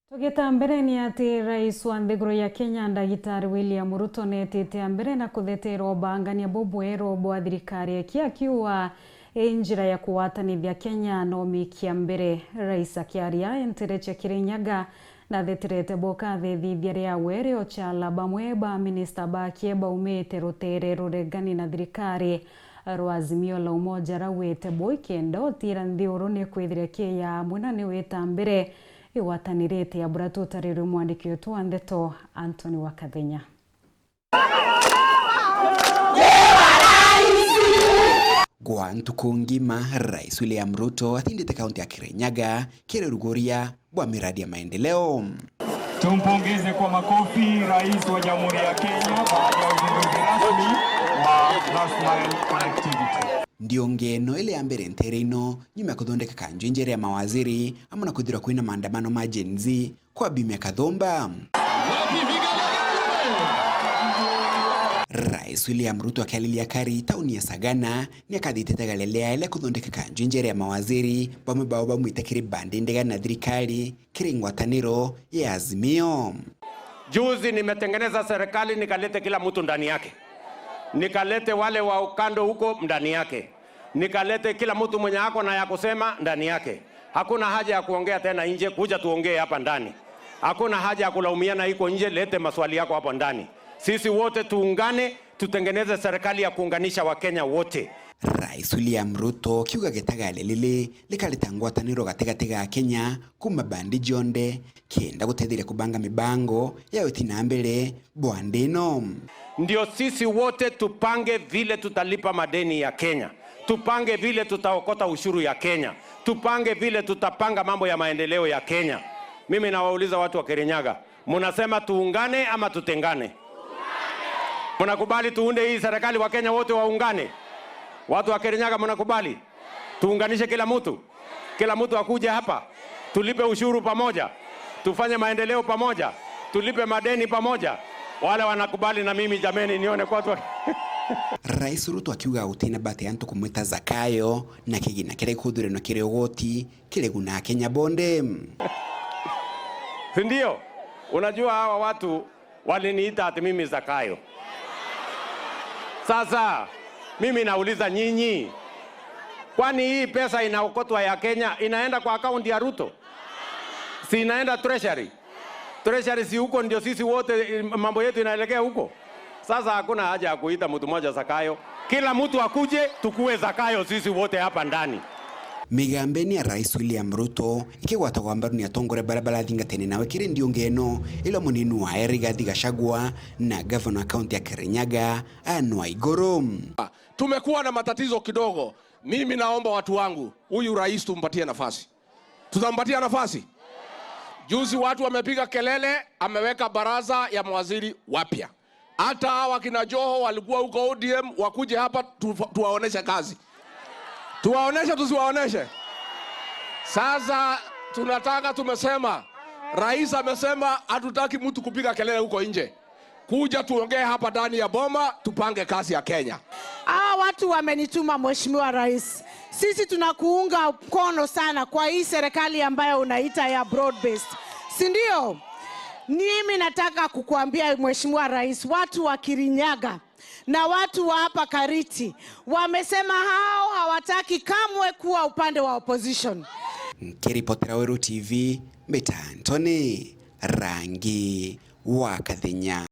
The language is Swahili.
Tugeta mbere ni ati rais wa nthiguru ya Kenya Ndagitari William Ruto netete mbere na kuthetera bangania bobwero bwa thirikari akiwa njira ya kuwatanithia Kenya no mikia mbere. Rais akiaria entereche Kirinyaga na theterete boka thethithia ria were ochala bamwe ba minister bakie baumite rutere ruregani na thirikari rwa Azimio la Umoja rawete boikendo tira nthiuru ni kwithire kia mwena ni weta mbere iwatanirete ya buratu tarire mwandiki wetu wa Ndeto Anthony Wakathenya. Kwa ntuku ngima Rais William Ruto athindite kaunti ya Kirinyaga kireruguria bwa miradi ya maendeleo. Tumpongeze kwa makofi Rais wa Jamhuri ya Kenya baada ya uzinduzi rasmi wa Last Mile Connectivity. Ndio ngeno ile ya mbere ntereno nyuma ya kuthondeka kanju njere ya mawaziri amuna kuthira kwina maandamano ma Gen Z kwa Bimya Kathumba. Rais William Ruto akialilia kari tauni ya Sagana ni akathitete galelea ile kuthondeka kanju njere ya mawaziri bamwe bao bamwitakiri bandi ndega na thirikari kiri ngwataniro ya Azimio. Juzi nimetengeneza serikali nikalete kila mtu ndani yake. Nikalete wale wa ukando huko ndani yake. Nikalete kila mtu mwenye ako na ya kusema ndani yake. Hakuna haja ya kuongea tena nje, kuja tuongee hapa ndani. Hakuna haja ya kulaumiana iko nje, lete maswali yako hapa ndani. Sisi wote tuungane, tutengeneze serikali ya kuunganisha Wakenya wote. Rais William Ruto kiuga getaga lelele likaleta ngwataniro gatega ga Kenya kuma bandi jonde kienda gutethire kubanga mibango ya utina mbere bwandeno. Ndio sisi wote tupange vile tutalipa madeni ya Kenya. Tupange vile tutaokota ushuru ya Kenya. Tupange vile tutapanga mambo ya maendeleo ya Kenya. Mimi nawauliza watu wa Kirinyaga, mnasema tuungane ama tutengane? Mnakubali tuunde hii serikali wa Kenya wote waungane? Watu wa Kirinyaga mnakubali? Tuunganishe kila mtu? Kila mtu akuje hapa. Tulipe ushuru pamoja. Tufanye maendeleo pamoja. Tulipe madeni pamoja. Wale wanakubali na mimi jameni nione kwa watu. Rais Ruto akiuga utina bate antu kumwita Zakayo na kigina kire kudure no kire ogoti kire guna Kenya bonde. Ndio. Unajua hawa watu waliniita ati mimi Zakayo. Sasa mimi nauliza nyinyi, kwani hii pesa inaokotwa ya Kenya inaenda kwa akaunti ya Ruto? Si inaenda treasury? Treasury si huko ndio sisi wote mambo yetu inaelekea huko. Sasa hakuna haja ya kuita mtu mmoja Zakayo. Kila mtu akuje tukue Zakayo sisi wote hapa ndani. Migambeni ya Rais William Ruto ikigwata kwamba ni atongore barabara thingatene nawe kiri ndio ngeno ila muninu wa Rigathi Gachagua na governor county ya Kirinyaga Anne Waiguru. Tumekuwa na matatizo kidogo. Mimi naomba watu wangu, huyu rais tumpatie nafasi. Tutampatia nafasi. Juzi watu wamepiga kelele, ameweka baraza ya mawaziri wapya. Hata hawa kina Joho walikuwa huko ODM wakuje hapa tuwaoneshe kazi. Tuwaoneshe tusiwaoneshe. Sasa tunataka tumesema, rais amesema hatutaki mtu kupiga kelele huko nje. Kuja tuongee hapa ndani ya boma tupange kazi ya Kenya. Watu wamenituma Mheshimiwa Rais. Sisi tunakuunga mkono sana kwa hii serikali ambayo unaita ya broad based. Si ndio? Mimi nataka kukuambia Mheshimiwa Rais, watu wa Kirinyaga na watu wa hapa Kariti wamesema hao hawataki kamwe kuwa upande wa opposition. Kiripotera Weru TV, Mbeta Anthony, Rangi Wakathenya.